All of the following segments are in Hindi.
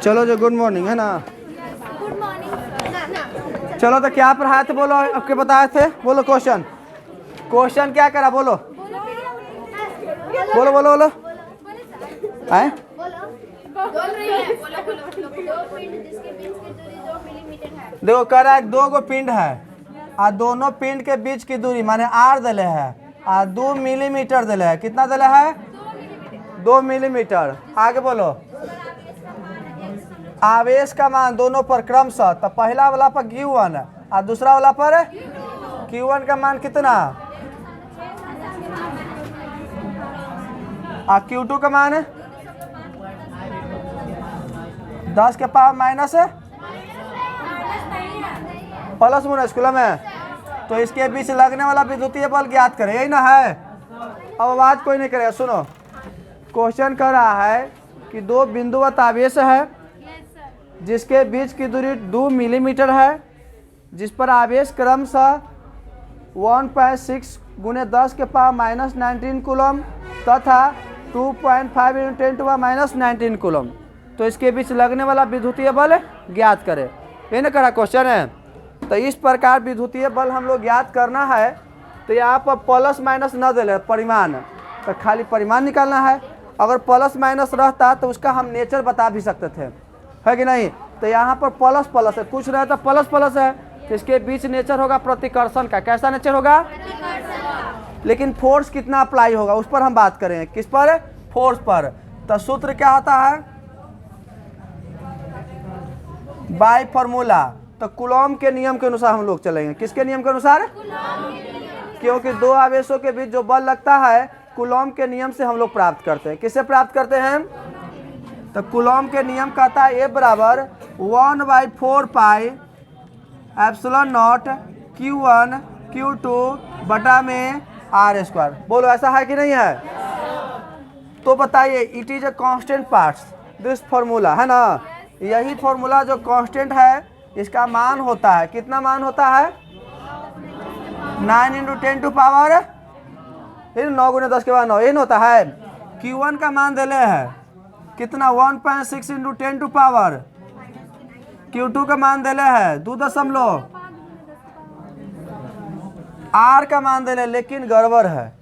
चलो जो गुड मॉर्निंग है ना। Good morning. चलो तो क्या पढ़ाए थे बोलो, आपके बताए थे, बोलो क्वेश्चन क्या करा बोलो बोलो बोलो बोलो आए। देखो कह रहा है 2 गो पिंड है और दोनों पिंड के बीच की दूरी माने आर दिले है और 2 मिलीमीटर दिले है। कितना दिले है? 2 मिलीमीटर। आगे बोलो आवेश का मान दोनों पर क्रमशः, तो पहला वाला पर Q1 और दूसरा वाला पर Q1 का मान कितना और Q2 का मान 10 के पावर माइनस प्लस मुना स्कूल में। तो इसके बीच लगने वाला विद्युतीय बल ज्ञात करें, यही ना है। अब आवाज कोई नहीं करेगा। सुनो क्वेश्चन कर रहा है कि 2 बिंदुवत आवेश है जिसके बीच की दूरी 2 मिलीमीटर है, जिस पर आवेश क्रमशः 1.6 गुने 10 के पावर माइनस 19 कूलम तथा 2.5 × 10⁻⁻19 कूलम। तो इसके बीच लगने वाला विद्युतीय बल ज्ञात करें, ये ना करा क्वेश्चन है। तो इस प्रकार विद्युतीय बल हम लोग ज्ञात करना है। तो यहाँ पर प्लस माइनस न दे परिमाण, तो खाली परिमाण निकालना है। अगर प्लस माइनस रहता तो उसका हम नेचर बता भी सकते थे, है कि नहीं। तो यहाँ पर प्लस प्लस है, कुछ रहता प्लस प्लस है, तो इसके बीच नेचर होगा प्रतिकर्षण का। कैसा नेचर होगा? लेकिन फोर्स कितना अप्लाई होगा उस पर हम बात करेंगे। किस पर? फोर्स पर। तो सूत्र क्या होता है? By formula. तो कूलॉम के नियम के अनुसार हम लोग चलेंगे। किसके नियम के अनुसार? क्योंकि 2 आवेशों के बीच जो बल लगता है कूलॉम के नियम से हम लोग प्राप्त करते हैं। किससे प्राप्त करते हैं? तो कूलॉम के नियम कहता है A बराबर 1/4 pi epsilon not Q1 Q2 बटा में R²। बोलो ऐसा है कि नहीं है? तो बताइए it is a constant parts this formula, है ना। यही फॉर्मूला जो कांस्टेंट है इसका मान होता है, कितना मान होता है? 9 × 10 टू पावर 9 गुने 10 के बाद 9, ये होता है। Q1 का मान दिले है कितना? 1.6 × 10 टू पावर। Q2 का मान दिले है 2 R का मान दिले, लेकिन गड़बड़ है।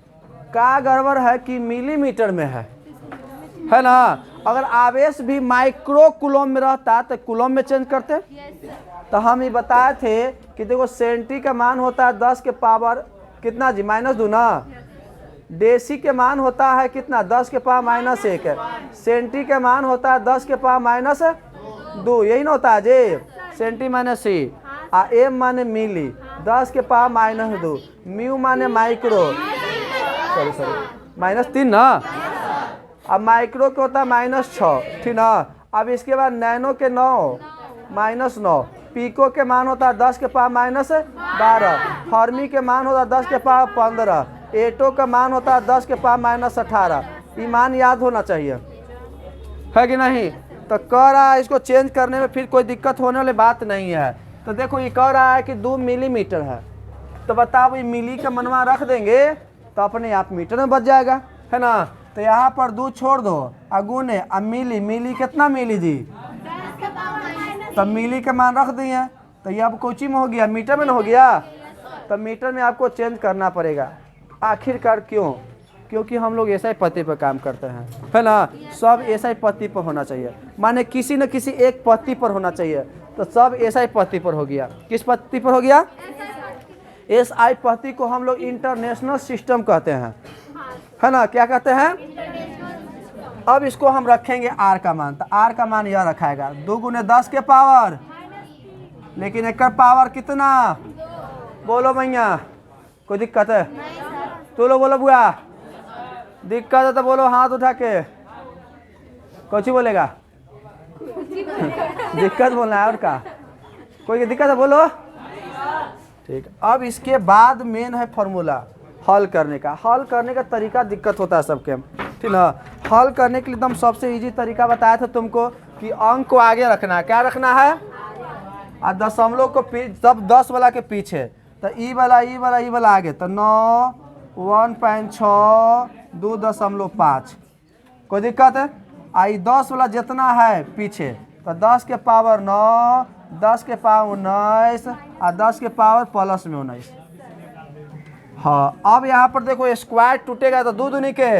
का गड़बड़ है कि मिलीमीटर में है ना। अगर आवेश भी माइक्रो कूलम में रहता तो कूलम में चेंज करते। तो हम ये बताए थे कि देखो सेंटी का मान होता है 10 के पावर कितना जी -2 ना। डेसी के मान होता है कितना? 10 के पावर -1। सेंटी के मान होता है 10 के पावर -2, यही ना होता है जी। सेंटी माने सी आ एम माने मिली, 10 के पावर -2, म्यू माने माइक्रो, सॉरी -3 ना। अब माइक्रो के होता है -6, ठीक ना। अब इसके बाद नैनो के 9 -9, पीको के मान होता है 10 के पावर -12, फर्मी के मान होता है 10 के पावर 15, एटो का मान होता है 10 के पावर -18। ये मान याद होना चाहिए, है कि नहीं। तो कह रहा है इसको चेंज करने में फिर कोई दिक्कत होने वाली बात नहीं है। तो देखो ये कह रहा है कि 2 मिलीमीटर है, तो बताओ ये मिली का मनवा रख देंगे तो अपने आप मीटर में बच जाएगा, है ना। तो यहाँ पर 2 छोड़ दो, अगुने अब मिली कितना मिली जी? तब मिली का मान रख दिए, तो ये अब कोची में हो गया? मीटर में ना हो गया। तब मीटर में आपको चेंज करना पड़ेगा। आखिरकार क्यों? क्योंकि हम लोग एसआई पत्ती पर काम करते हैं, है ना। सब एसआई पत्ती पर होना चाहिए, माने किसी न किसी एक पत्ती पर होना चाहिए। तो सब एसआई पत्ती पर हो गया। किस पत्ती पर हो गया? एसआई पत्ती को हम लोग इंटरनेशनल सिस्टम कहते हैं, है ना। क्या कहते हैं? अब इसको हम रखेंगे R का मान। तो R का मान यह रखाएगा 2 गुने 10 के पावर, लेकिन एक पावर कितना? बोलो भैया, कोई दिक्कत है? तो लो बोलो बुआ, दिक्कत है तो बोलो हाथ उठा के। कौन सी बोलेगा? दिक्कत बोलना है और का? कोई दिक्कत है बोलो। ठीक। अब इसके बाद मेन है फॉर्मूला हल करने का। हल करने का तरीका दिक्कत होता है सबके, ठीक ना। हल करने के लिए एकदम सबसे इजी तरीका बताया था तुमको कि अंक को आगे रखना है। क्या रखना है? और दशमलव को सब 10 वाला के पीछे। तो ई वाला आगे, तो 9 1.6 2.5। कोई दिक्कत है? आई 10 वाला जितना है पीछे, तो 10 के पावर 9, 10 के पावर 19 और 10 के पावर प्लस में 19। हाँ, अब यहाँ पर देखो स्क्वायर टूटेगा तो 2 दूनी के,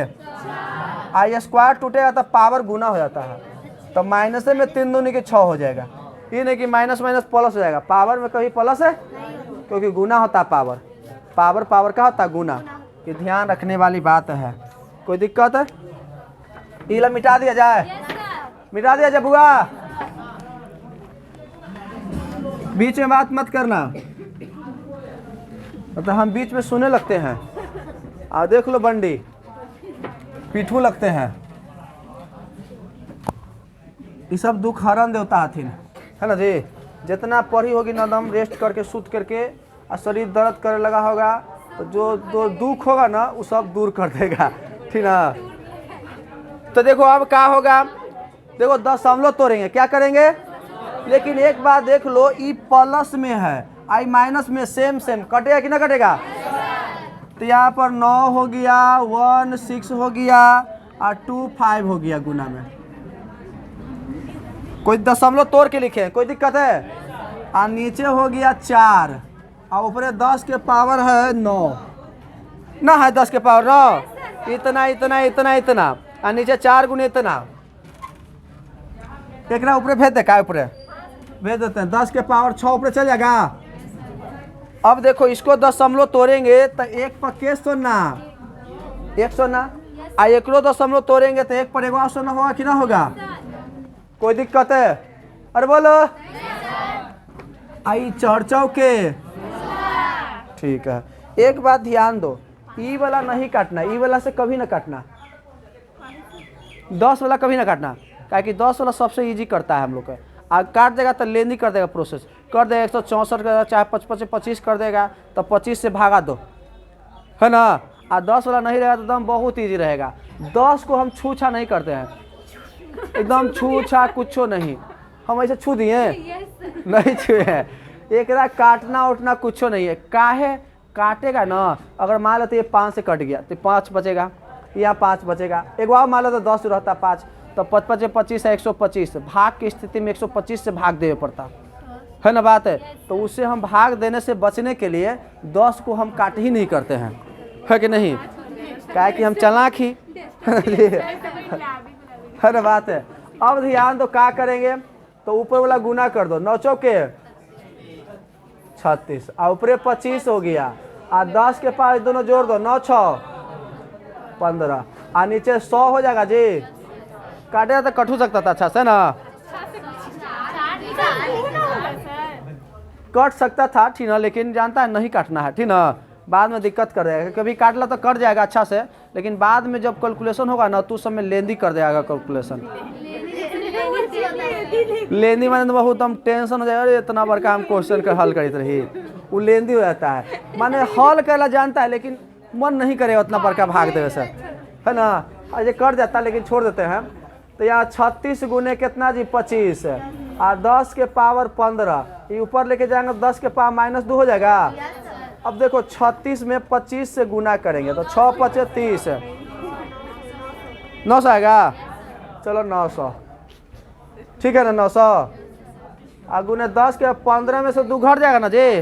आई स्क्वायर टूटेगा तो पावर गुना हो जाता है, तो माइनस में 3 दूनी के 6 हो जाएगा। ये नहीं कि माइनस माइनस प्लस हो जाएगा, पावर में कभी प्लस है क्योंकि गुना होता है पावर। पावर पावर का होता है गुना, ये ध्यान रखने वाली बात है। कोई दिक्कत है? इला मिटा दिया जाए, मिटा दिया जाए बुआ, बीच में बात मत करना, मतलब हम बीच में सुनने लगते हैं। आ देख लो बंडी पीठू लगते हैं, ये सब दुख हरण देवता हथिन, है ना जी। जितना पढ़ी होगी ना दम रेस्ट करके सूत करके और शरीर दर्द करने लगा होगा तो जो दुख होगा ना वो सब दूर कर देगा, ठीक ना। तो देखो अब क्या होगा, देखो 10 तोड़ेंगे, क्या करेंगे, लेकिन एक बात देख लो, ई प्लस में है, आई माइनस में, सेम सेम कटेगा कि ना कटेगा। तो यहाँ पर 9 हो गया, 1 6 हो गया और 2 5 हो गया गुना में। कोई 10 तोड़ के लिखे, कोई दिक्कत है। और नीचे हो गया 4 और ऊपर 10 के पावर है 9 ना, है 10 के पावर 9, इतना इतना इतना इतना और नीचे 4 गुने इतना। एक ना ऊपर भेज दे, का ऊपर भेज देते हैं, 10 के पावर 6 ऊपर चल जाएगा। अब देखो इसको 10 तोड़ेंगे तो 1 पर के सोना, 1 सोना, आ एकरो 10 तोड़ेंगे तो 1 पर 1 सोना होगा कि ना होगा। कोई दिक्कत है? अरे बोलो। आई 4 चौके, ठीक है। एक बात ध्यान दो, ई वाला नहीं काटना, ई वाला से कभी ना काटना, 10 वाला कभी ना काटना, क्योंकि 10 वाला सबसे इजी करता है हम लोग का। आ काट देगा तो लेंदी कर देगा, प्रोसेस कर देगा 164 का, चाहे 25 कर देगा तो 25 से भागा दो, है ना। आ 10 वाला नहीं रहेगा तो एकदम बहुत इजी रहेगा। 10 को हम छू छा नहीं करते हैं, एकदम छू छा कुछ नहीं, हम ऐसे छू दिए नहीं छुए हैं। एक काटना उठना कुछ नहीं है, काहे काटेगा ना, अगर मान लो तो ये 5 से कट गया तो 5 बचेगा, यहाँ 5 बचेगा, एक बार मान लो तो 10 रहता 5, तो 5 25 है 125, भाग की स्थिति में 125 से भाग देवे पड़ता है ना, बात है। तो उससे हम भाग देने से बचने के लिए 10 को हम काट ही नहीं करते हैं, है कि नहीं, क्या कि हम चालाक ही है ना, बात है। अब ध्यान दो क्या करेंगे, तो ऊपर वाला गुना कर दो, 9 चौके 36 और ऊपर 25 हो गया, और 10 के पास दोनों जोड़ दो, 9 6 15 और नीचे 100 हो जाएगा जी। काटेगा तो कट हो सकता था अच्छा से ना, कट सकता था, ठीक ना, लेकिन जानता है नहीं काटना है, ठीक ना, बाद में दिक्कत कर देगा। कभी काट ला तो कट जाएगा अच्छा से, लेकिन बाद में जब कैलकुलेशन होगा ना तो उस समय लेंदी कर देगा कैलकुलेशन। लेंदी माने तो बहुत हम टेंशन हो जाएगा, इतना बड़का हम क्वेश्चन का हल करते रही, वो लेंदी हो जाता है, माने हल करना जानता है लेकिन मन नहीं करेगा उतना बड़का भाग देवे से, है ना। ये कर जाता है लेकिन छोड़ देते हैं। तो यहाँ 36 गुने कितना जी 25 और 10 के पावर 15, ये ऊपर लेके जाएंगे 10 के पावर -2 हो जाएगा। अब देखो 36 में 25 से गुना करेंगे तो 6 5 30, 900 आएगा, चलो 900, ठीक है ना, 900 और गुने 10 के 15 में से 2 घट जाएगा ना जी,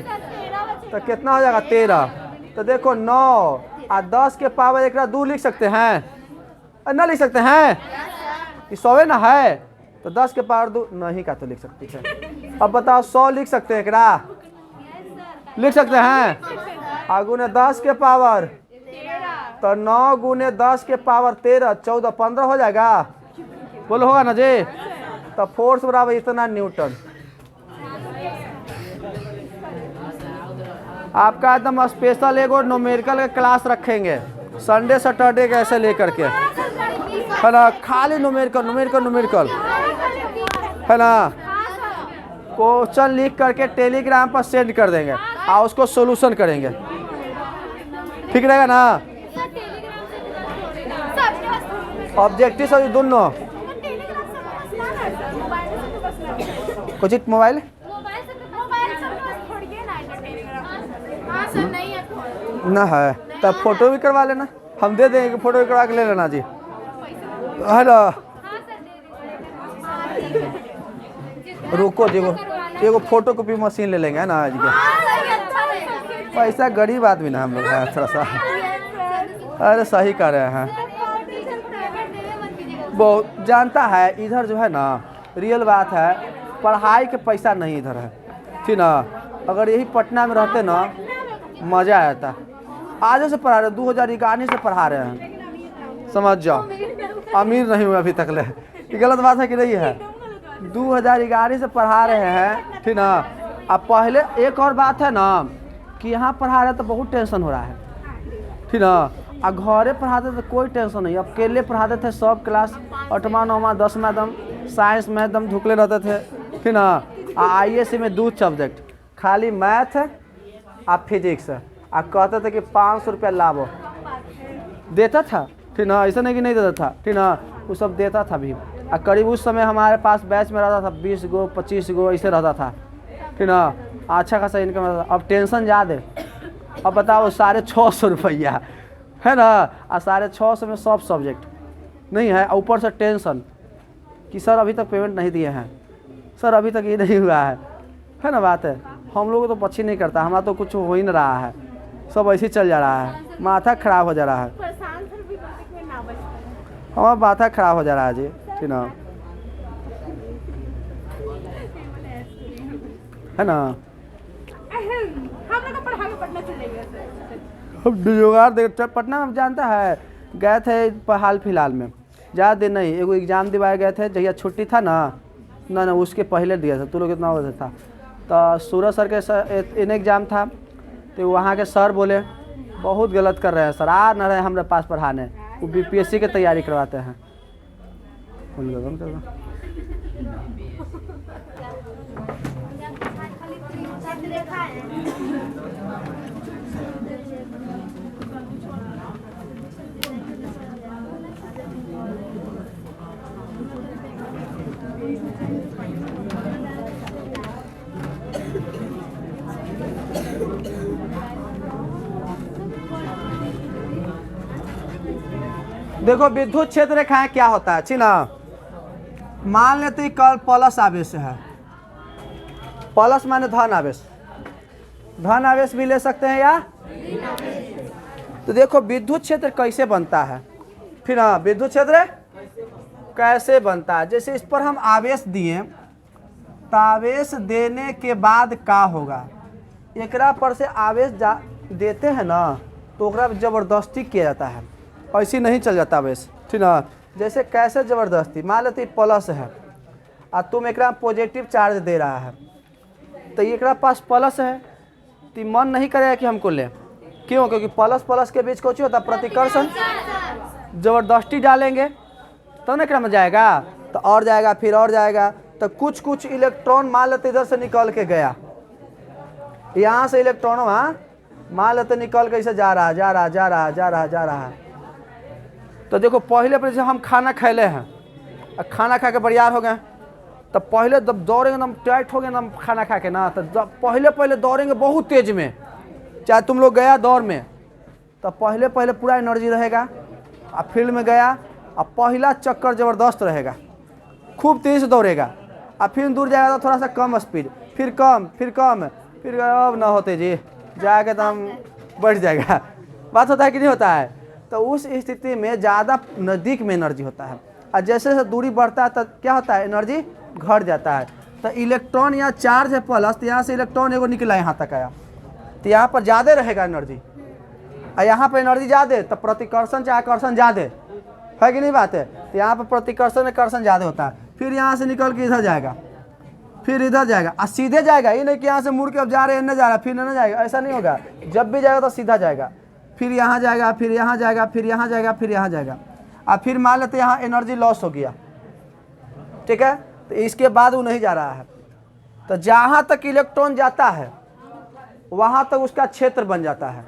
तो कितना हो जाएगा 13। तो देखो 9 और 10 के पावर 2 लिख सकते हैं ना, लिख सकते हैं, ये 100 ना है, तो 10 के पावर 2 नहीं का तो लिख सकते हैं। अब बताओ 100 लिख सकते हैं, एकरा लिख सकते हैं, और गुने 10 के पावर, तो 9 गुने 10 के पावर 13 14 15 हो जाएगा, बोलो होगा ना जी। तो फोर्स बराबर इतना न्यूटन। आपका एकदम स्पेशल एगो न्यूमेरिकल का क्लास रखेंगे संडे सैटरडे के ऐसे लेकर के, है ना, खाली न्यूमेरिकल है ना। क्वेश्चन लिख करके टेलीग्राम पर सेंड कर देंगे और उसको सोल्यूशन करेंगे, ठीक रहेगा ना। ऑब्जेक्टिव सभी दोनों कुछ मोबाइल ना है, तब फोटो भी करवा लेना, हम दे देंगे, फोटो भी करवा के ले लेना जी, है ना। रुको देखो, एगो फोटो कॉपी मशीन ले लेंगे ना आज के। पैसा गरीब आदमी ना हम लोग हैं थोड़ा सा। अरे सही कर रहे हैं। वो जानता है इधर जो है ना, रियल बात है, पढ़ाई के पैसा नहीं इधर है, ठीक ना। अगर यही पटना में रहते ना मज़ा आता। आज से पढ़ा रहे, 2011 से पढ़ा रहे हैं, समझ जाओ। अमीर नहीं हुए अभी तक ले, ये गलत बात है कि नहीं है। 2011 से पढ़ा रहे हैं, ठीक ना। अब पहले एक और बात है ना कि यहाँ पढ़ा रहे तो बहुत टेंशन हो रहा है, ठीक ना। और घरे पढ़ाते तो कोई टेंशन नहीं, अकेले पढ़ाते थे सब क्लास, 8वां 9वां 10वां एकदम साइंस में एकदम ढुकले रहते थे, ठीक ना। IAC में 2 सब्जेक्ट, खाली मैथ और फिजिक्स। और कहते थे कि 500 रुपया लाभो देता था, ठीक ना। ऐसा नहीं कि नहीं देता था, ठीक ना, वो सब देता था भी। और करीब उस समय हमारे पास बैच में रहता था 20 गो 25 गो ऐसे रहता था, ठीक ना। अच्छा खासा इनकम रहता था। अब टेंशन ज़्यादा। अब बताओ 650 रुपया है ना, और 650 में सब सब्जेक्ट नहीं है, ऊपर से टेंशन कि सर अभी तक पेमेंट नहीं दिए हैं, सर अभी तक ये नहीं हुआ है ना। बात है, हम लोग को तो पछी नहीं करता, हमारा तो कुछ हो ही नहीं रहा है, सब ऐसे ही चल जा रहा है, माथा खराब हो जा रहा है, हमारा माथा खराब हो जा रहा है जी, ठीक ना, है ना। अब जुगाड़ देख पटना में जानता है, गए थे हाल फिलहाल में, ज़्यादा दिन नहीं, एगो एग्ज़ाम दिवाए गए थे, जहिया छुट्टी था ना उसके पहले दिया था। तू लोग कितना बजे था, तो सूरज सर के इन एग्ज़ाम था, तो वहाँ के सर बोले बहुत गलत कर रहे हैं सर, आ न रहे हमारे पास पढ़ाने, वो BPSC की तैयारी करवाते हैं। देखो विद्युत क्षेत्र रेखाएं क्या होता है, ठीक ना। मान लेते कल प्लस आवेश है, प्लस माने धन आवेश, धन आवेश भी ले सकते हैं या। तो देखो विद्युत क्षेत्र कैसे बनता है, फिर ना विद्युत क्षेत्र कैसे बनता है। जैसे इस पर हम आवेश दिए, तो आवेश देने के बाद क्या होगा, एकरा पर से आवेश देते हैं ना, तो ओकरा जबरदस्ती किया जाता है, ऐसे नहीं चल जाता आवेश, ठीक ना। जैसे कैसे ज़बरदस्ती, मान लेते प्लस है और तुम एक पॉजिटिव चार्ज दे रहा है, तो एक पास प्लस है, तो मन नहीं करेगा कि हमको ले, क्यों, क्योंकि प्लस प्लस के बीच कुछ होता है प्रतिकर्षण, ज़बरदस्ती डालेंगे तो ना एकरा में जाएगा, तो और जाएगा, फिर और जाएगा, तो कुछ कुछ इलेक्ट्रॉन मान लेते इधर से निकल के गया, यहाँ से इलेक्ट्रॉन वहाँ मान लेते निकल के ऐसे जा रहा जा रहा जा रहा जा रहा जा रहा। तो देखो पहले पर जैसे हम खाना खैले हैं, खाना खा के बरियार हो गए, तब पहले जब दौड़ेंगे एकदम टाइट हो गए ना खाना खा के ना, तो जब पहले दौड़ेंगे बहुत तेज में, चाहे तुम लोग गया दौड़ में, तो पहले पूरा एनर्जी रहेगा, और फील्ड में गया और पहला चक्कर ज़बरदस्त रहेगा, खूब तेज दौड़ेगा, और फिर दूर जाएगा तो थोड़ा सा कम स्पीड, फिर कम फिर कम, फिर अब ना होते जी जाके तो हम बढ़ जाएगा। बात होता है कि नहीं होता है। तो उस स्थिति में ज़्यादा नज़दीक में एनर्जी होता है, और जैसे जैसे दूरी बढ़ता है तो क्या होता है, एनर्जी घट जाता है। तो इलेक्ट्रॉन यहाँ चार्ज है प्लस, तो यहाँ से इलेक्ट्रॉन एगो निकला यहाँ तक आया, तो यहाँ पर ज़्यादा रहेगा एनर्जी, और यहाँ पर एनर्जी ज़्यादा, तो प्रतिकर्षण चाहे आकर्षण ज़्यादा है कि नहीं बात है। तो यहाँ पर प्रतिकर्षण आकर्षण ज़्यादा होता है, फिर यहाँ से निकल के इधर जाएगा, फिर इधर जाएगा, और सीधे जाएगा, ये नहीं कि यहाँ से मुड़ के अब जा रहे हैं, न जा रहा फिर न जाएगा, ऐसा नहीं होगा। जब भी जाएगा तो सीधा जाएगा, फिर यहाँ जाएगा, फिर यहाँ जाएगा, फिर यहाँ जाएगा, फिर यहाँ जाएगा, और फिर मान लेते यहाँ एनर्जी लॉस हो गया, ठीक है, तो इसके बाद वो नहीं जा रहा है। तो जहाँ तक इलेक्ट्रॉन जाता है वहाँ तक उसका क्षेत्र बन जाता है,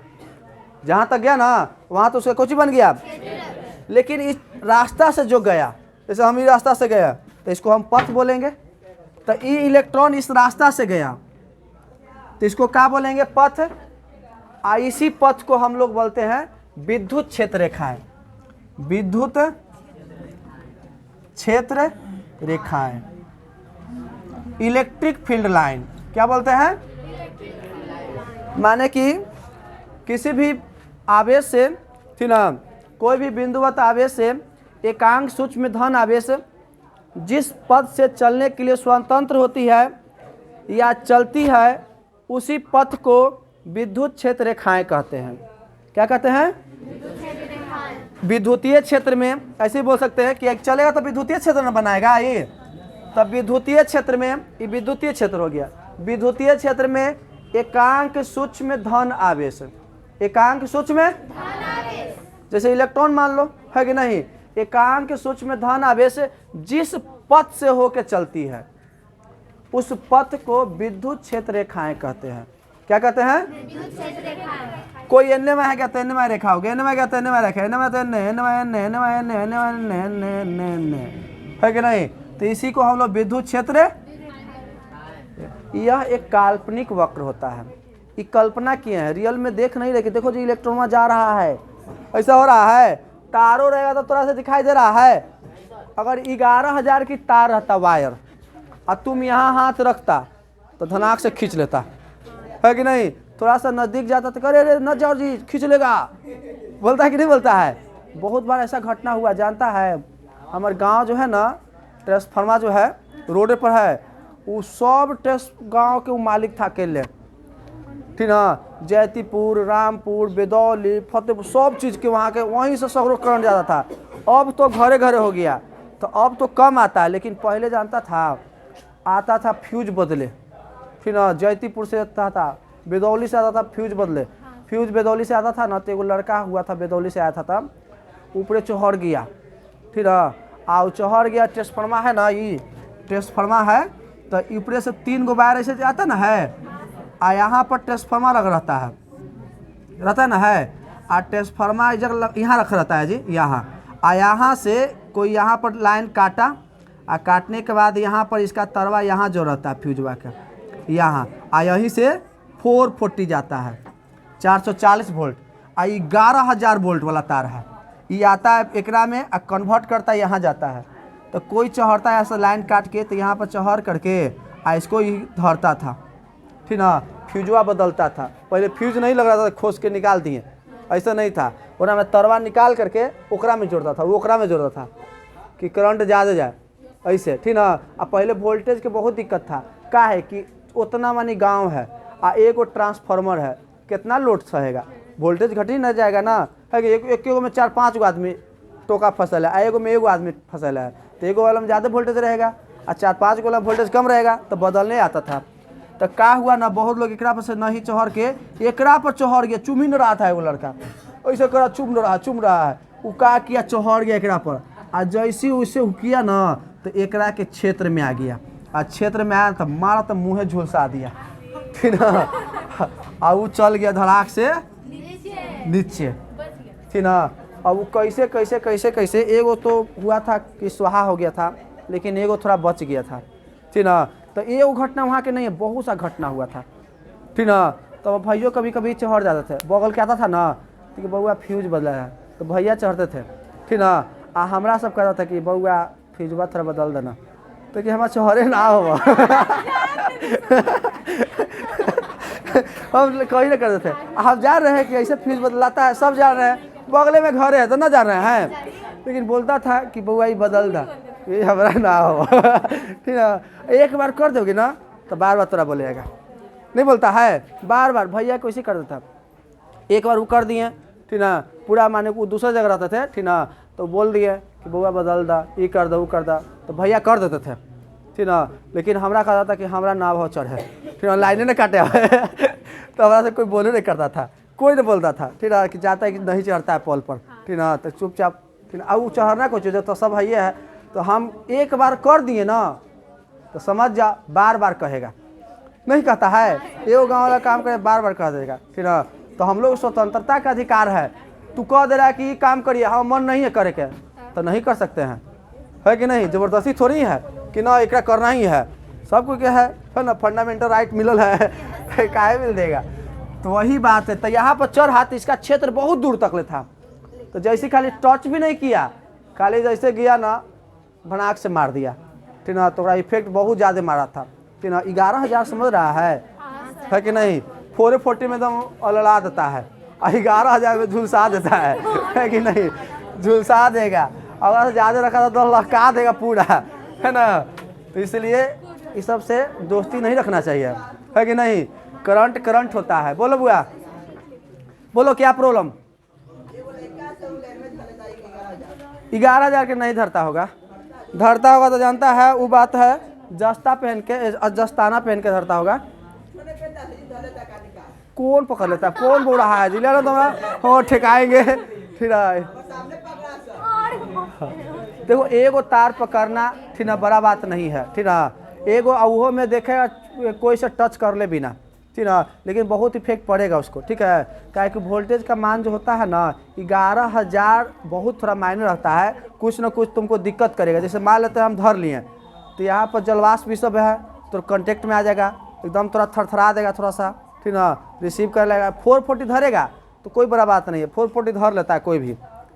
जहाँ तक गया ना वहाँ तो उसका कुछ बन गया। लेकिन इस रास्ता से जो गया, जैसे हम इस रास्ता से गया तो इसको हम पथ बोलेंगे, तो ये इलेक्ट्रॉन इस रास्ता से गया तो इसको क्या बोलेंगे, पथ। इसी पथ को हम लोग बोलते हैं विद्युत क्षेत्र रेखाएं, विद्युत क्षेत्र रेखाएं, इलेक्ट्रिक फील्ड लाइन। क्या बोलते हैं? माने कि किसी भी आवेश से, ठीक ना, कोई भी बिंदुवत आवेश से एकांक सूक्ष्म धन आवेश जिस पथ से चलने के लिए स्वतंत्र होती है या चलती है, उसी पथ को विद्युत क्षेत्र रेखाएं कहते हैं। क्या कहते हैं? विद्युतीय क्षेत्र में ऐसे ही बोल सकते हैं कि एक चलेगा तो विद्युतीय क्षेत्र न बनाएगा ये, तब विद्युतीय क्षेत्र में, ये विद्युतीय क्षेत्र हो गया। विद्युतीय क्षेत्र में एकांक सूक्ष्म धन आवेश, एकांक सूक्ष्म, जैसे इलेक्ट्रॉन मान लो, है कि नहीं, एकांक सूक्ष्म धन आवेश जिस पथ से होकर चलती है उस पथ को विद्युत क्षेत्र रेखाएं कहते हैं। क्या कहते हैं? कोई एन में है क्या? तो एन में रेखा हो गया, एन में क्या? तो एन में रेखा, एन में तो एन, एन में एन, एन में एन, एन में एन, एन, एन, है कि नहीं? तो इसी को हम लोग विद्युत क्षेत्र, यह एक काल्पनिक वक्र होता है। ये कल्पना किए हैं, रियल में देख नहीं रहे कि देखो जी इलेक्ट्रॉन में जा रहा है, ऐसा हो रहा है। तारों रहेगा तो थोड़ा सा दिखाई दे रहा है। अगर 11,000 की तार रहता वायर और तुम यहाँ हाथ रखता तो धनाक से खींच लेता, है कि नहीं? थोड़ा सा नज़दीक जाता तो करे अरे न जाओ जी, खींच लेगा, बोलता है कि नहीं बोलता है? बहुत बार ऐसा घटना हुआ, जानता है हमारे गांव जो है ना, ट्रांसफार्मर जो है रोड पर है, वो सब गांव के वो मालिक था अकेले, ठीक ना। जैतीपुर, रामपुर, बेदौली, फतेहपुर, सब चीज़ के वहाँ के वहीं से सगरों करंट जाता था। अब तो घरे घरे हो गया, तो अब तो कम आता है, लेकिन पहले जानता था आता था फ्यूज बदले, फिर ना जैतीपुर से आता था, बेदौली से आता था फ्यूज बदले, फ्यूज बेदौली से आता था ना, तो एगो लड़का हुआ था बेदौली से आया था, तब ऊपरे चढ़ गया, ठीक है, आओ चढ़ गया। ट्रांसफार्मर है ना, ये ट्रांसफार्मर है, तो ऊपरे से 3 गो वायर ऐसे आता ना है, आ यहाँ पर ट्रांसफार्मर रख रहता है ना है, आ ट्रांसफार्मर इधर यहाँ रख रहता है जी, यहाँ आ यहाँ से कोई यहाँ पर लाइन काटा, आ काटने के बाद यहाँ पर इसका तरवा यहाँ जो रहता है फ्यूजवा का, यहाँ आ यहीं से 440 जाता है, 440 वोल्ट, आ 11,000 वोल्ट वाला तार है, ये आता है एकरा में, आ कन्वर्ट करता है यहाँ जाता है। तो कोई चढ़ता है ऐसा लाइन काट के, तो यहाँ पर चढ़ करके आ इसको ही धरता था, ठीक ना, फ्यूजवा बदलता था। पहले फ्यूज नहीं लग रहा था, खोज के निकाल दिए, ऐसा नहीं था, ओकरा में तरवा निकाल करके ओकरा में जोड़ता था, वो ओकरा में जोड़ता था कि करंट ज़्यादा जाए, ऐसे, ठीक ना। अब पहले वोल्टेज के बहुत दिक्कत था, का है कि उतना मानी गांव है आ एगो ट्रांसफार्मर है, कितना लोड सहेगा, वोल्टेज घट ही न जाएगा ना, है कि एक में 4-5 गो आदमी टोका फसल है, एगो में एगो आदमी फसल है, तो एगो वाला में ज़्यादा वोल्टेज रहेगा और 4-5 गो वाला वोल्टेज कम रहेगा, तो बदलने आता था। तो का हुआ ना, बहुत लोग एकरा पर से नहीं चढ़ के एकरा पर चढ़ गया, चुम ही न रहा था एगो लड़का, ऐसे करा चुम रहा है, वो का किया, चढ़ गया एकरा पर, आ जैसे उसे किया ना, तो एकरा के क्षेत्र में आ गया, आ क्षेत्र में आया तो मारा तो मुँहे झुलसा दिया, ठीक ना, आ वो चल गया धड़ाक से नीचे, ठीक ना। अब वो कैसे कैसे कैसे कैसे, एगो तो हुआ था कि स्वाहा हो गया था, लेकिन एगो थोड़ा बच गया था, ठीक ना। तो ये वो घटना वहाँ के नहीं है, बहुत सा घटना हुआ था, ठीक ना। तो भाइयों कभी कभी चढ़ जाते थे, बगल के आता था ना कि बउआ फ्यूज बदला है, तो भैया चढ़ते थे, ठीक ना। आ हमरा सब कहता था कि बउआ फ्यूजवा थोड़ा बदल देना, तो कि हमारा चढ़े ना हो हम कहीं ना करते थे, हम जान रहे हैं कि ऐसे फ्यूज बदलाता है, सब जान रहे हैं, बगले में घर है तो ना जान रहे हैं, लेकिन बोलता था कि बउआ ये बदल दा, ये हमारा ना हो, ठीक ना। एक बार कर दोगे ना तो बार बार तोरा बोलेगा, नहीं बोलता है, बार बार भैया को इसी कर देता। एक बार वो कर दिए, ठीक ना, पूरा माने वो दूसरा जगह रहते थे, ठीक ना, तो बोल दिए कि बउआ बदल दा, ये कर दो वो कर दा, तो भैया कर देते थे, ठीक ना। लेकिन हमरा कहता था कि हमरा ना भाव चढ़े, ठीक ना, लाइने ने काटे तो हमारा से कोई बोले नहीं करता था, कोई नहीं बोलता था, ठीक ना, कि जाता है कि नहीं चढ़ता है पोल पर, ठीक ना, तो चुपचाप, ठीक ना। अब वो चढ़ना को चीज़ तो सब है, तो हम एक बार कर दिए ना तो समझ जा बार बार कहेगा, नहीं कहता है, एगो गाँव वाला काम करे बार बार कह देगा, ठीक ना। तो हम लोग स्वतंत्रता का अधिकार है, तू कह दे रहा है कि ये काम करिए, हाँ मन नहीं है करे के, तो नहीं कर सकते हैं, है कि नहीं, ज़बरदस्ती थोड़ी है कि ना एकरा करना ही है, सबको क्या है ना, फंडामेंटल राइट मिलल है काहे मिल देगा। तो वही बात है, तो यहाँ पर चढ़ हाथ, इसका क्षेत्र बहुत दूर तक ले था, तो जैसे खाली टच भी नहीं किया, खाली जैसे गया ना भनाक से मार दिया, ठीक ना, तो इफेक्ट बहुत ज़्यादा मारा था, कि ना 11,000 समझ रहा है कि नहीं। 440 में एकदम अलड़ा देता है और 11,000 में झुलसा देता है कि नहीं, झुलसा देगा। अगर ज़्यादा रखा तो लहका देगा पूरा, है ना। तो इसलिए इस सब से दोस्ती नहीं रखना चाहिए, है कि नहीं। करंट होता है। बोलो बुआ, बोलो क्या प्रॉब्लम। 11,000 के नहीं धरता होगा, धरता होगा तो जानता है वो बात है, जस्ता पहन के जस्ताना पहन के धरता होगा। कौन पकड़ लेता है, कौन बोल रहा है जिला तुम्हारा हो ठेकाएंगे फिर देखो एगो तार पकड़ना ठीक ना बड़ा बात नहीं है, ठीक ना। एगो अवहो में देखेगा कोई से टच कर ले बिना, ठीक ना, लेकिन बहुत इफेक्ट पड़ेगा उसको, ठीक है। क्या कि वोल्टेज का मान जो होता है ना 11,000 बहुत थोड़ा मायने रखता है, कुछ ना कुछ तुमको दिक्कत करेगा। जैसे मान लेते हैं हम धर लिए तो यहाँ पर जलवाष्प भी सब है तो कांटेक्ट में आ जाएगा, एकदम थोड़ा थरथरा देगा थोड़ा सा, ठीक ना, रिसीव कर लेगा। 440 धरेगा तो कोई बड़ा बात नहीं है, 440 धर लेता है कोई भी,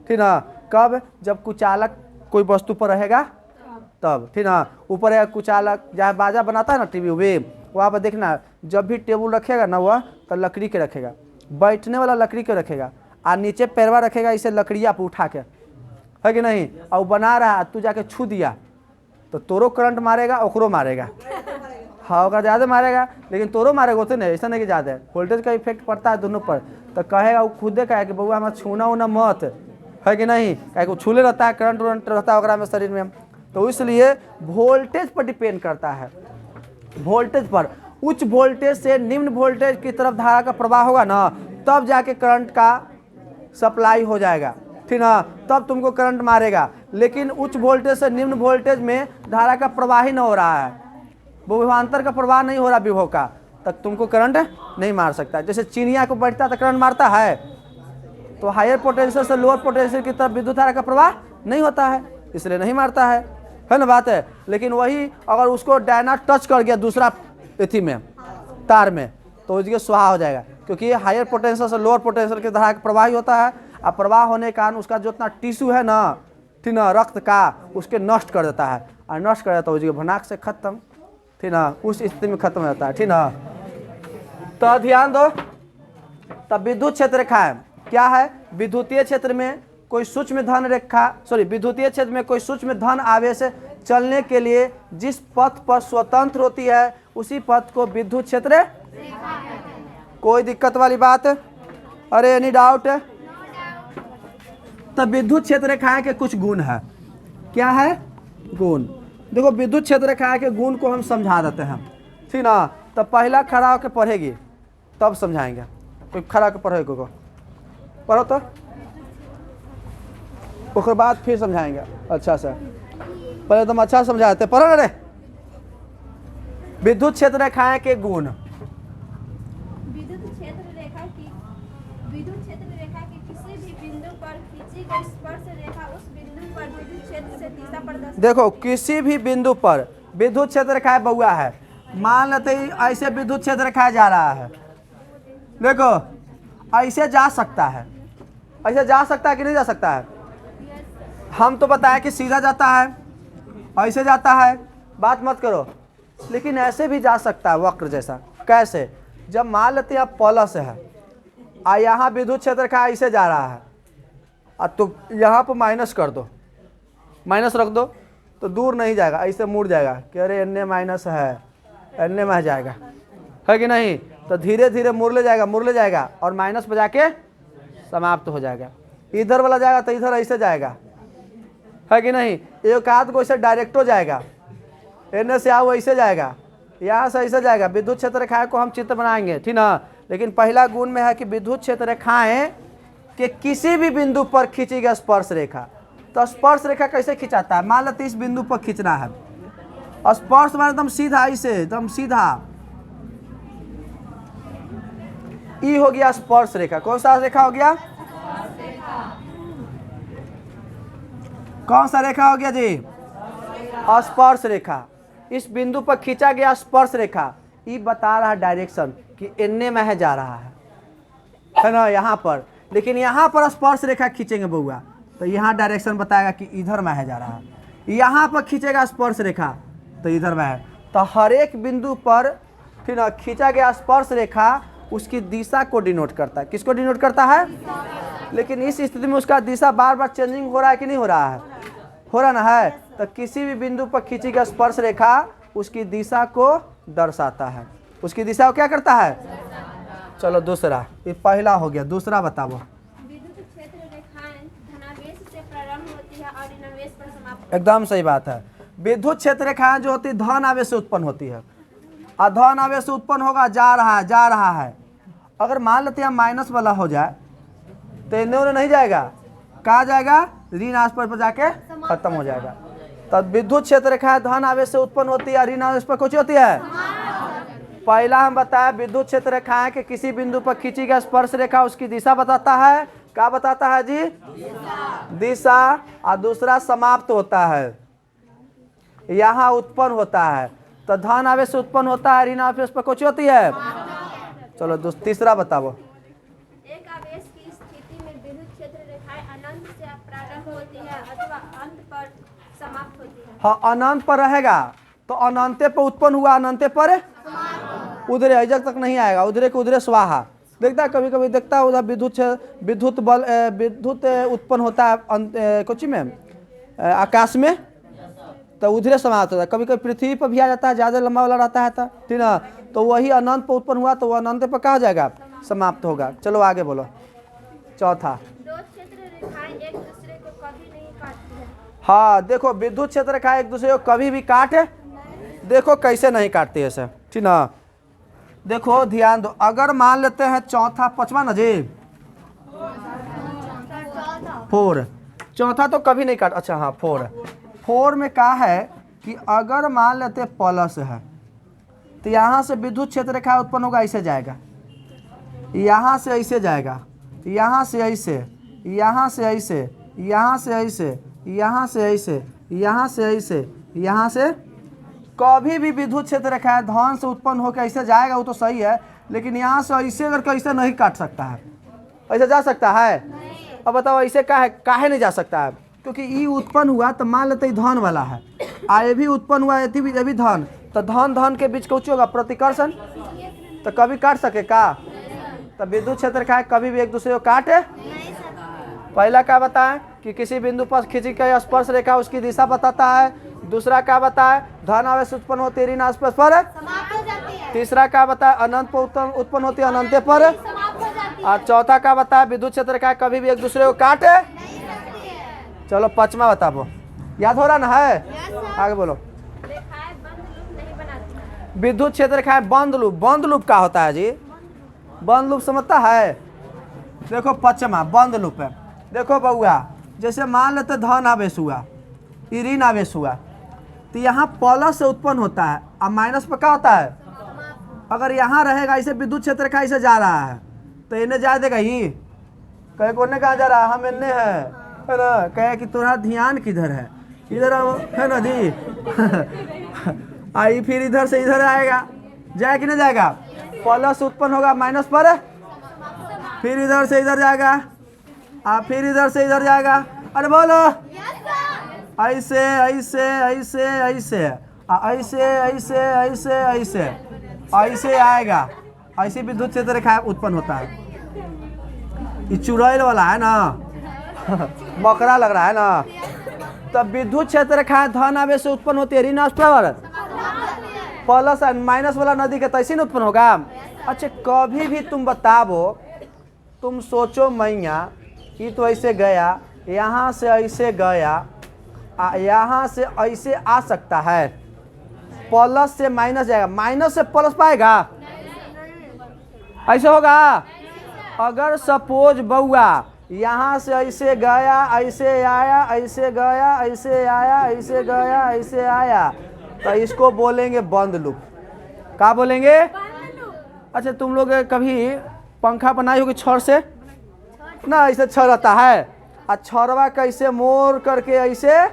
ठीक ना। कब, जब कुचालक कोई वस्तु पर रहेगा तब, ठीक ना। ऊपर है कुचालक, जहाँ बाजा बनाता है ना टीवी वी, वहाँ पर देखना जब भी टेबल रखेगा ना वह तो लकड़ी के रखेगा, बैठने वाला लकड़ी के रखेगा, और नीचे पैरवा रखेगा इसे लकड़ियाँ पर उठा के, है कि नहीं। और बना रहा तू जाके छू दिया तो तोरो करंट मारेगा ओकरो मारेगा, हाँ अगर ज़्यादा मारेगा, लेकिन तोरो मारेगा होते नहीं, ऐसा नहीं कि ज़्यादा वोल्टेज का इफेक्ट पड़ता है दोनों पर। तो कहेगा वो खुद कहे कि बउआ हमारा छूना उना मत, है कि नहीं, कहे वो छूले रहता है, करंट वरंट रहता है वगैरह में शरीर में। तो इसलिए वोल्टेज पर डिपेंड करता है, वोल्टेज पर। उच्च वोल्टेज से निम्न वोल्टेज की तरफ धारा का प्रवाह होगा ना तब जाके करंट का सप्लाई हो जाएगा, ठीक ना, तब तुमको करंट मारेगा। लेकिन उच्च वोल्टेज से निम्न वोल्टेज में धारा का प्रवाह ही नहीं हो रहा है, विभवांतर का प्रवाह नहीं हो रहा विभव का, तक तुमको करंट नहीं मार सकता। जैसे चिड़िया को बैठता तो करंट मारता है, तो हायर पोटेंशियल से लोअर पोटेंशियल की तरफ विद्युत धारा का प्रवाह नहीं होता है, इसलिए नहीं मारता है ना बात है। लेकिन वही अगर उसको डायना टच कर गया दूसरा एथी में तार में तो उसके स्वाहा हो जाएगा, क्योंकि हायर पोटेंशियल से लोअर पोटेंशियल की धारा का प्रवाह ही होता है। और प्रवाह होने के कारण उसका जो इतना टिश्यू है ना, ठीक ना, रक्त का, उसके नष्ट कर देता है, और नष्ट कर देता है उसके भनाक से खत्म, ठीक ना, उस स्थिति में खत्म हो जाता है, ठीक ना। तो ध्यान दो, तब विद्युत क्षेत्र रेखा है क्या है, विद्युतीय क्षेत्र में कोई सूक्ष्म धन रेखा, विद्युतीय क्षेत्र में कोई सूक्ष्म धन आवेश चलने के लिए जिस पथ पर स्वतंत्र होती है उसी पथ को विद्युत क्षेत्र। कोई दिक्कत वाली बात, अरे एनी डाउट। तब विद्युत क्षेत्र रेखा के कुछ गुण है, क्या है गुण। देखो विद्युत क्षेत्र रेखा के गुण को हम समझा देते हैं, ठीक ना। तब पहला खड़ा होकर पढ़ेगी तब समझाएंगे, कोई खड़ा होकर पढ़ेगी को पढ़ो तो उसके बाद फिर समझाएंगे अच्छा से, पहले तुम अच्छा समझाते, पढ़ो ना रे। विद्युत क्षेत्र रेखाएं के गुण। विद्युत क्षेत्र रेखा के किसी भी बिंदु पर खींची गई स्पर्श रेखा उस बिंदु पर विद्युत क्षेत्र से दिशा प्रदर्शित। देखो किसी भी बिंदु पर विद्युत क्षेत्र रेखाएं बउआ है, मान लेते ही ऐसे विद्युत क्षेत्र रेखाएं जा रहा है, देखो ऐसे जा सकता है, ऐसे जा सकता है कि नहीं जा सकता है। हम तो बताया कि सीधा जाता है, ऐसे जाता है, बात मत करो, लेकिन ऐसे भी जा सकता है वक्र जैसा। कैसे, जब मान लेते हैं आप प्लस है और यहाँ विद्युत क्षेत्र का ऐसे जा रहा है, और तो यहाँ पर माइनस कर दो, माइनस रख दो तो दूर नहीं जाएगा, ऐसे मुड़ जाएगा कि अरे एन्ने माइनस है, एन्ने में जाएगा, है कि नहीं। तो धीरे धीरे मुड़ ले जाएगा और माइनस पर जाके समाप्त हो जाएगा। इधर वाला जाएगा तो इधर ऐसे जाएगा, है कि नहीं। एक आध को ऐसे डायरेक्ट हो जाएगा, एने से आओ ऐसे जाएगा, यहाँ से ऐसे जाएगा। विद्युत क्षेत्र रेखाएं को हम चित्र बनाएंगे, ठीक ना। लेकिन पहला गुण में है कि विद्युत क्षेत्र रेखाएं के किसी भी बिंदु पर खींची गई स्पर्श रेखा। तो स्पर्श रेखा कैसे खिंचाता है, मान लेते इस बिंदु पर खींचना है, स्पर्श माने एकदम सीधा, ऐसे एकदम सीधा, ई हो गया स्पर्श रेखा। कौन सा रेखा हो गया, कौन सा रेखा हो गया जी, स्पर्श रेखा। इस बिंदु पर खींचा गया स्पर्श रेखा, ये बता रहा डायरेक्शन कि एन्ने में है जा रहा है ना, यहाँ पर। लेकिन यहाँ पर स्पर्श रेखा खींचेंगे बउआ तो यहाँ डायरेक्शन बताएगा कि इधर में है जा रहा है। यहाँ पर खींचेगा स्पर्श रेखा तो इधर में है। तो हर एक बिंदु पर फिर ना खींचा गया स्पर्श रेखा उसकी दिशा को डिनोट करता है। किसको डिनोट करता है? लेकिन इस स्थिति में उसका दिशा बार बार चेंजिंग हो रहा है कि नहीं हो रहा है? हो रहा ना है। तो किसी भी बिंदु पर खींची गई स्पर्श रेखा उसकी दिशा को दर्शाता है। उसकी दिशा को क्या करता है? चलो दूसरा, ये पहला हो गया, दूसरा बताओ। विद्युत क्षेत्र रेखाएं धनावेश से प्रारंभ होती है और ऋणावेश पर समाप्त। एकदम सही बात है। विद्युत क्षेत्र रेखाएं जो होती है धन आवेश से उत्पन्न होती है और धन आवेश से उत्पन्न होगा, जा रहा है। अगर मान लेते हैं माइनस वाला हो जाए तो इन्हें नहीं जाएगा, कहाँ जाएगा? ऋण आवेश पर जाके खत्म हो जाएगा। तब विद्युत क्षेत्र रेखाएं धन आवेश से उत्पन्न होती है, ऋण आवेश पर कुछ होती है। पहला हम बताया विद्युत क्षेत्र रेखाएं कि किसी बिंदु पर खींची गई स्पर्श रेखा उसकी दिशा बताता है। क्या बताता है जी? दिशा। और दूसरा समाप्त होता है, यहाँ उत्पन्न होता है। तो धन आवेश से उत्पन्न होता है, ऋण आवेश पर कुछ होती है। चलो तीसरा बताओ। एक आवेश की स्थिति में विद्युत क्षेत्र रेखाएं अनंत से प्रारंभ होती है अथवा अंत पर समाप्त होती है। हाँ, अनंत पर रहेगा तो अनंते पर उत्पन्न हुआ, अनंते पर उधरे अजक तक नहीं आएगा, उधरे के उधरे स्वाहा। देखता है कभी कभी देखता है उधर विद्युत बल विद्युत उत्पन्न होता है कुछ में आकाश में, तो उधरे समाप्त होता है। कभी कभी पृथ्वी पर भी आ जाता है, ज़्यादा लंबा वाला रहता है ठीक ना, तो वही अनंत पर उत्पन्न हुआ तो वह अनंत पर कहाँ जाएगा? समाप्त होगा। चलो आगे बोलो। चौथा, दो क्षेत्र रेखाएं एक दूसरे को कभी नहीं काटती है। हाँ देखो विद्युत क्षेत्र रेखा एक दूसरे को कभी भी काटे, देखो कैसे नहीं काटती है सर, ठीक ना। देखो ध्यान दो, अगर मान लेते हैं चौथा पांचवा ना जी, 4, चौथा तो कभी नहीं काट। अच्छा हाँ 4 में क्या है कि अगर मान लेते प्लस है तो यहाँ से विद्युत क्षेत्र रेखा उत्पन्न होगा, ऐसे जाएगा, यहाँ से ऐसे जाएगा, यहाँ से ऐसे, यहाँ से ऐसे, यहाँ से ऐसे, यहाँ से ऐसे, यहाँ से ऐसे, यहाँ से कभी भी विद्युत क्षेत्र रेखा है धन से उत्पन्न होकर ऐसे जाएगा, वो तो सही है। लेकिन यहाँ से ऐसे अगर कैसे नहीं काट सकता है, ऐसे जा सकता है? अब बताओ ऐसे काहे नहीं जा सकता है? क्योंकि ये उत्पन्न हुआ तो मान लेते धन वाला है, ये भी उत्पन्न हुआ, ये भी धन, तो धन के बीच कुछ होगा प्रतिकर्षण, तो कभी काट सके का? तो विद्युत क्षेत्र रेखा कभी भी एक दूसरे को काटे। पहला क्या बताएं कि किसी बिंदु पर खींची गई स्पर्श रेखा उसकी दिशा बताता है। दूसरा क्या बताए? धन आवेश उत्पन्न होती है, ऋण आवेश पर समाप्त हो जाती है। तीसरा क्या बताए? अनंत पर उत्पन्न होती है, अनंत पर। समाप्त हो जाती है। और चौथा क्या बताया? विद्युत क्षेत्र रेखा कभी भी एक दूसरे को काटे नहीं सकती है। चलो पांचवा बताओ, याद हो रहा ना है? आगे बोलो। रेखाएं बंद लूप नहीं बनाती। विद्युत क्षेत्र रेखा बंद लूप, बंद लूप क्या होता है जी? बंद लूप समझता है? देखो पांचवा बंद लूप है। देखो बउआ, जैसे मान लेते धन आवेश हुआ, ऋण आवेश हुआ, तो यहाँ प्लस से उत्पन्न होता है और माइनस पर क्या होता है? अगर यहाँ रहेगा ऐसे विद्युत क्षेत्र रेखा ऐसे जा रहा है तो इन्हें जा देगा ही, कहे कोने कहाँ जा रहा है? हम इन्हें है ना, कहे कि तुम्हारा ध्यान किधर है? इधर है ना जी। आई फिर इधर से इधर आएगा, जाए कि नहीं जाएगा? प्लस उत्पन्न होगा माइनस पर, फिर इधर से इधर जाएगा, फिर इधर से इधर जाएगा। अरे बोलो, ऐसे ऐसे ऐसे ऐसे ऐसे ऐसे ऐसे ऐसे ऐसे आएगा, ऐसे विद्युत क्षेत्र रेखा उत्पन्न होता है। ये चुड़ैल वाला है ना, मकरा लग रहा है ना। तब विद्युत क्षेत्र रेखा धन आवेश से उत्पन्न होती है, ऋण आवेश पर प्लस एंड माइनस वाला नदी के तैसे उत्पन्न होगा। अच्छा कभी भी तुम बताओ, तुम सोचो मैया, ये तो ऐसे गया, यहाँ से ऐसे गया, यहाँ से ऐसे आ सकता है, प्लस से माइनस जाएगा, माइनस से प्लस पाएगा? ऐसे होगा? अगर सपोज बउआ यहाँ से ऐसे गया, ऐसे आया, ऐसे गया, ऐसे आया, ऐसे गया, ऐसे आया, तो इसको बोलेंगे बंद लूप। क्या बोलेंगे? अच्छा तुम लोग कभी पंखा बनाई होगी छड़ से ना, ऐसे छड़ रहता है और छड़वा कैसे मोड़ करके ऐसे,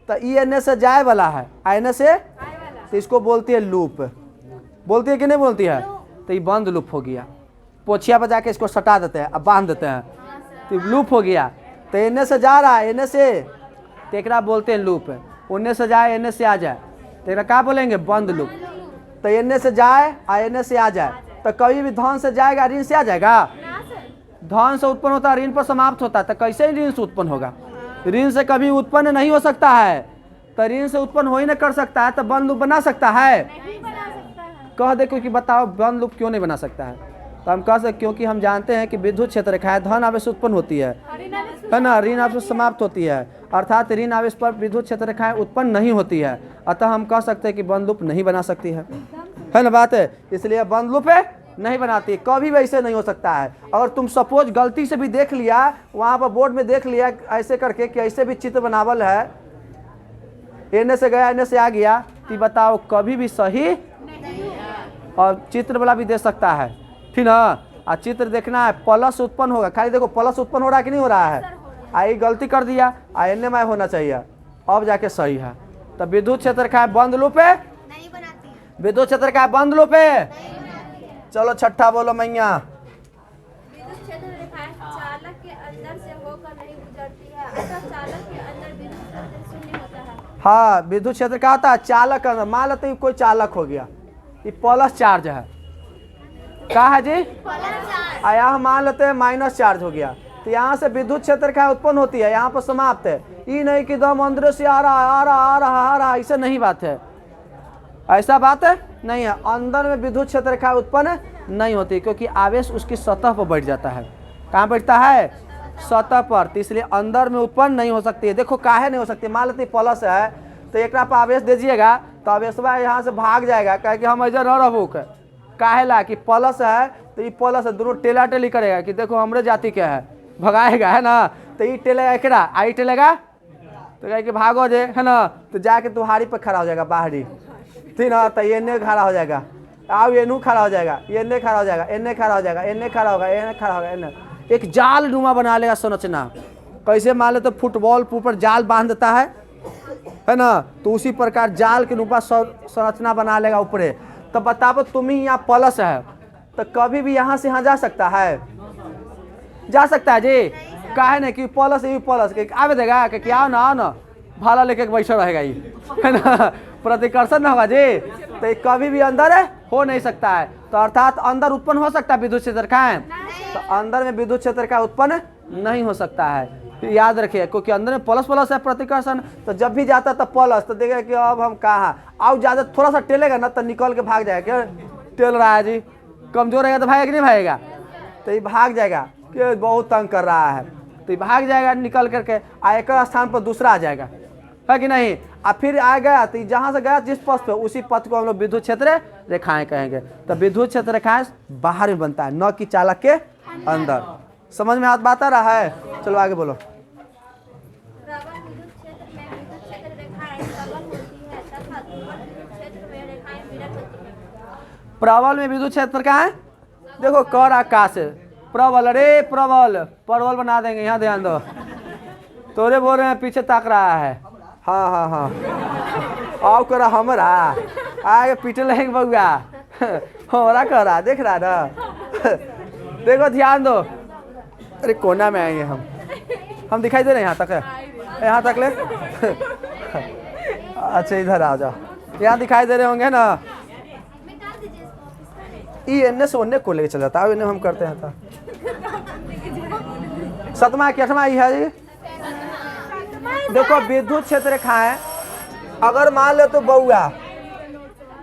तो ई एने से जाए वाला है, आने से, तो इसको बोलती है लूप। बोलती है कि नहीं बोलती है? तो ये बंद लूप हो गया। पोछिया पर जाके इसको सटा देते हैं, अब बांध देते हैं, तो लूप हो गया। तो एने से जा रहा है, एने से, तो एकरा बोलते हैं लूप। उन्ने से जाए, एने से आ जाए, तो एकरा क्या बोलेंगे? बंद लूप। तो एने से जाए और एने से आ जाए, तो कभी भी धन से जाएगा ऋण से आ जाएगा? धन से उत्पन्न होता है ऋण पर समाप्त होता है, तो कैसे ऋण से उत्पन्न होगा? ऋण से कभी उत्पन्न नहीं हो सकता है, तो ऋण से उत्पन्न हो ही नहीं कर सकता है, तो बंद लूप बना सकता है? कह दे क्योंकि बताओ बंद लूप क्यों नहीं बना सकता है? तो हम कह सकते क्योंकि हम जानते हैं कि विद्युत क्षेत्र रेखाएं धन आवेश उत्पन्न होती है ना, ऋण आवेश समाप्त होती है, अर्थात ऋण आवेश पर विद्युत क्षेत्र रेखाएं उत्पन्न नहीं होती है, अतः हम कह सकते हैं कि बंद लूप नहीं बना सकती है ना बात है। इसलिए बंद लूप नहीं बनाती, कभी वैसे नहीं हो सकता है। अगर तुम सपोज गलती से भी देख लिया, वहाँ पर बोर्ड में देख लिया ऐसे करके कि ऐसे भी चित्र बनावल है, एने से गया एने से आ गया, तो बताओ कभी भी सही और चित्र वाला भी दे सकता है, ठीक ना। और चित्र देखना है प्लस उत्पन्न होगा, खाली देखो प्लस उत्पन्न हो रहा है कि नहीं हो रहा है। आई गलती कर दिया, एने में होना चाहिए, अब जाके सही है। तो विद्युत क्षेत्र का बंद लूप है, विद्युत क्षेत्र का बंद लूप है। चलो छठा बोलो मैया। विद्युत क्षेत्र रेखाएं चालक के अंदर से होकर नहीं गुजरती है, अतः चालक के अंदर विद्युत क्षेत्र शून्य होता है। हाँ, विद्युत क्षेत्र क्या होता है? चालक अंदर। मान लेते हैं कोई चालक हो गया, ये प्लस चार्ज है, क्या है जी? यहाँ मान लेते हैं माइनस चार्ज हो गया, तो यहाँ से विद्युत क्षेत्र क्या उत्पन्न होती है? यहाँ पर समाप्त है। ये नहीं कि दम अंदर से आ रहा आ रहा आ रहा आ रहा, ऐसा नहीं बात है, ऐसा बात है नहीं है। अंदर में विद्युत क्षेत्र रेखा उत्पन्न नहीं होती, क्योंकि आवेश उसकी सतह पर बैठ जाता है। कहाँ बैठता है? सतह पर, तो इसलिए अंदर में उत्पन्न नहीं हो सकती है। देखो काहे नहीं हो सकती? मान लेते प्लस है, तो एक पर आवेश दीजिएगा तो आवेशवा यहाँ से भाग जाएगा, कहे कि हम ऐसे न रहू के काहे ला कि प्लस है, तो ये प्लस है, दोनों टेला टेली करेगा कि देखो हमरे जाति के है, भगाएगा है ना। तो ये टेलेगा एकरा, आई टेलेगा तो कहे कि भागो जे है ना, तो जाके तुम्हारी पर खड़ा हो जाएगा बाहरी, ठीक ना। तो ये ने खड़ा हो जाएगा, आओ ये नू खड़ा हो जाएगा, ये ने खड़ा हो जाएगा, एने खड़ा हो जाएगा, एने खड़ा होगा, एने खड़ा होगा, एने एक जाल नुमा बना लेगा संरचना। कैसे मान ले तो फुटबॉल के ऊपर जाल बांध देता है ना, तो उसी प्रकार जाल के ऊपर संरचना बना लेगा ऊपरे। तो बताओ तुम ही यहाँ प्लस है, तो कभी भी यहाँ से यहाँ जा सकता है? जा सकता है जी? काहे नहीं कि प्लस ये प्लस के आवे देगा कि आओ ना आओ ना, भाला लेके बैठा रहेगा ये, है ना, प्रतिकर्षण न होगा जी, तो ये कभी भी अंदर हो नहीं सकता है। तो अर्थात अंदर उत्पन्न हो सकता है विद्युत क्षेत्र का? तो अंदर में विद्युत क्षेत्र का उत्पन्न नहीं हो सकता है। याद रखिए, क्योंकि अंदर में प्लस प्लस है प्रतिकर्षण, तो जब भी जाता तो प्लस, तो देखेगा कि अब हम कहाँ आओ, ज़्यादा थोड़ा सा टेलेगा ना तो निकल के भाग जाएगा। क्या टेल रहा है जी? कमजोर रहेगा तो भागेगा कि नहीं भागेगा? तो ये भाग जाएगा कि बहुत तंग कर रहा है, तो ये भाग जाएगा निकल करके, आ एक स्थान पर दूसरा आ जाएगा, है कि नहीं। अब फिर आ गया तो जहाँ से गया जिस पथ पे, उसी पथ को हम लोग विद्युत क्षेत्र रेखाएं कहेंगे। तो विद्युत क्षेत्र रेखाएं बाहर में बनता है, न कि चालक के अंदर। समझ में बात आ रहा है? चलो आगे बोलो। प्रबल विद्युत क्षेत्र में विद्युत क्षेत्र रेखाएं सबल होती है तथा दुर्बल विद्युत क्षेत्र में रेखाएं विरल होती है। प्रबल में विद्युत क्षेत्र का है, देखो कर आकाश है प्रबल, अरे प्रबल परवल बना देंगे, यहाँ ध्यान दो, तोरे बोल रहे हैं पीछे ताक रहा है। हाँ हाँ हाँ, आओ करा हमारा आगे पीटे लेंगे बउआ, हमारा करा देख रहा ना, देखो ध्यान दो। अरे कोना में आएंगे हम दिखाई दे रहे हैं यहाँ तक है, यहाँ तक ले अच्छा इधर आ जाओ, यहाँ दिखाई दे रहे होंगे ना। ये एने से ओने को लेके चल जाता है, इन्हें हम करते हैं। तो सतमा की अठमा ही है जी। देखो विद्युत क्षेत्र रेखाएं अगर मान लो तो बउआ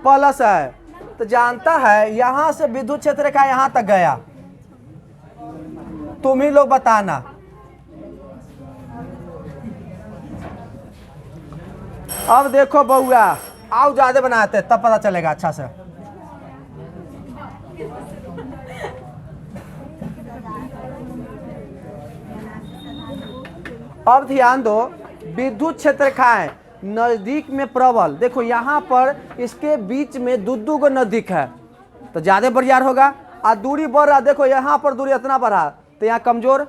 प्लस है, तो जानता है यहाँ से विद्युत क्षेत्र रेखा यहाँ तक गया, तुम ही लोग बताना। अब देखो बउआ, आओ ज्यादा बनाते तब पता चलेगा अच्छा से। अब ध्यान दो, विद्युत क्षेत्र रेखाएं नजदीक में प्रबल, देखो यहाँ पर इसके बीच में दो गो नजदीक है तो ज्यादा बरियार होगा, और दूरी बढ़ रहा, देखो यहाँ पर दूरी इतना बढ़ा तो यहाँ कमजोर,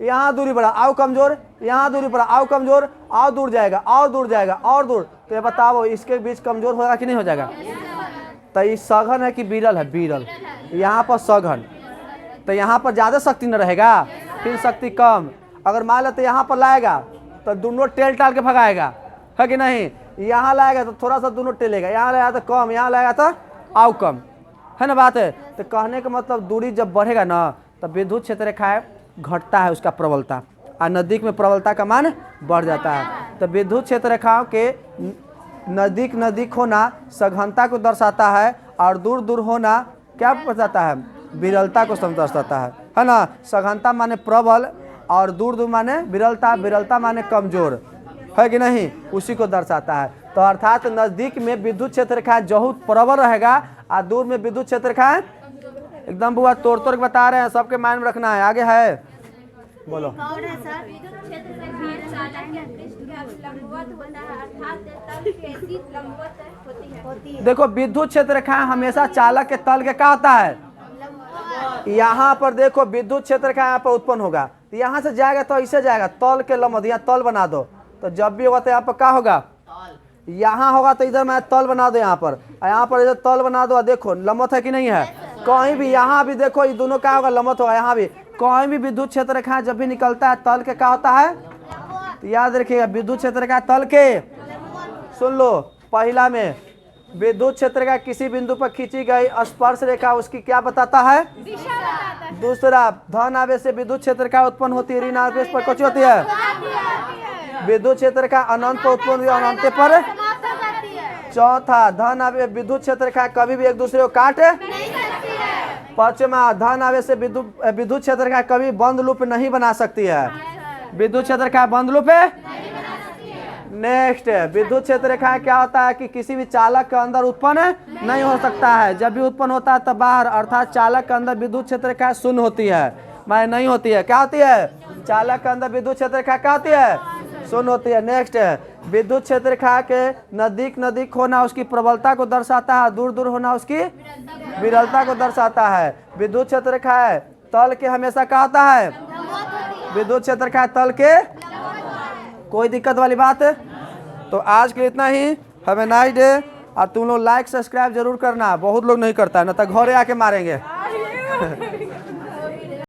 यहाँ दूरी बढ़ा आओ कमजोर, यहाँ दूरी बढ़ा आओ कमजोर, और दूर जाएगा और दूर जाएगा और दूर, तो ये बताओ इसके बीच कमजोर होगा कि नहीं हो जाएगा? तो ये सघन है कि विरल है? विरल। यहाँ पर सघन, तो यहाँ पर ज्यादा शक्ति न रहेगा, फिर शक्ति कम। अगर मान लेते यहाँ पर लाएगा तो दोनों टेल टाल के भगाएगा, है कि नहीं। यहाँ लाएगा तो थोड़ा सा दोनों टेलेगा, यहाँ लाएगा तो कम, यहाँ लाएगा तो आउ कम, है ना बात है। तो कहने का मतलब दूरी जब बढ़ेगा ना तब विद्युत क्षेत्र रेखाएं घटता है उसका प्रबलता, और नज़दीक में प्रबलता का मान बढ़ जाता है। तो विद्युत क्षेत्र रेखाओं के नज़दीक नज़दीक होना सघनता को दर्शाता है, और दूर दूर होना क्या बताता है, विरलता को दर्शाता है ना। सघनता माने प्रबल और दूर दूर माने विरलता, विरलता माने कमजोर, है कि नहीं, उसी को दर्शाता है। तो अर्थात नज़दीक में विद्युत क्षेत्र रेखाएं बहुत प्रबल रहेगा, और दूर में विद्युत क्षेत्र रेखाएं एकदम बुआ तोड़ तोड़ के बता रहे हैं, सबके माइंड में रखना है। आगे है बोलो। कौन है सर? विद्युत क्षेत्र रेखाएं चालक या पृष्ठ के लंबवत होता है, अर्थात तल के सीध लंबवत होती है। देखो विद्युत क्षेत्र रेखाएं हमेशा चालक के तल के क्या होता है, यहाँ पर देखो विद्युत क्षेत्र रेखा यहाँ पर उत्पन्न होगा, तो यहाँ से जाएगा तो ऐसे जाएगा तल के लंबवत, यहाँ तल बना दो, तो जब भी होगा तो यहाँ पर क्या होगा, यहाँ होगा तो इधर मैं तल बना दो यहाँ पर, यहाँ पर इधर तल बना दो, देखो लंबवत है कि नहीं है। कहीं भी यहाँ भी देखो ये दोनों क्या होगा, लंबवत होगा। यहाँ भी कहीं भी विद्युत क्षेत्र रेखा जब भी निकलता है तल के क्या होता है, तो याद रखिएगा विद्युत क्षेत्र रेखा तल के। सुन लो, पहला में विद्युत क्षेत्र का किसी बिंदु पर खींची गई स्पर्श रेखा उसकी क्या बताता है, दूसरा धन आवेश से विद्युत क्षेत्र का उत्पन्न होती है, ऋण आवेश पर कुछ होती है, विद्युत क्षेत्र का अनंत पर उत्पन्न हुई अनंत पर। चौथा धन आवेश विद्युत क्षेत्र का कभी भी एक दूसरे को काट। पांचवा धन आवेश से विद्युत क्षेत्र का कभी बंद लूप नहीं बना सकती है, विद्युत क्षेत्र का बंद लूप है। नेक्स्ट, विद्युत क्षेत्र रेखा क्या होता है कि किसी भी चालक के अंदर उत्पन्न नहीं हो सकता है, जब भी उत्पन्न होता है तब बाहर, अर्थात चालक के अंदर विद्युत क्षेत्र रेखा शून्य होती है, मैं नहीं होती है। क्या होती है, चालक के अंदर विद्युत क्षेत्र रेखा क्या होती है, शून्य होती है। नेक्स्ट, विद्युत क्षेत्र रेखा के नजदीक नजदीक होना उसकी प्रबलता को दर्शाता है, दूर दूर होना उसकी विरलता को दर्शाता है। विद्युत क्षेत्र रेखा तल के हमेशा क्या होता है, विद्युत क्षेत्र रेखा तल के। कोई दिक्कत वाली बात है? तो आज के लिए इतना ही। Have a nice day. और तुम लोग लाइक सब्सक्राइब जरूर करना, बहुत लोग नहीं करता है, ना तो घरे आके मारेंगे।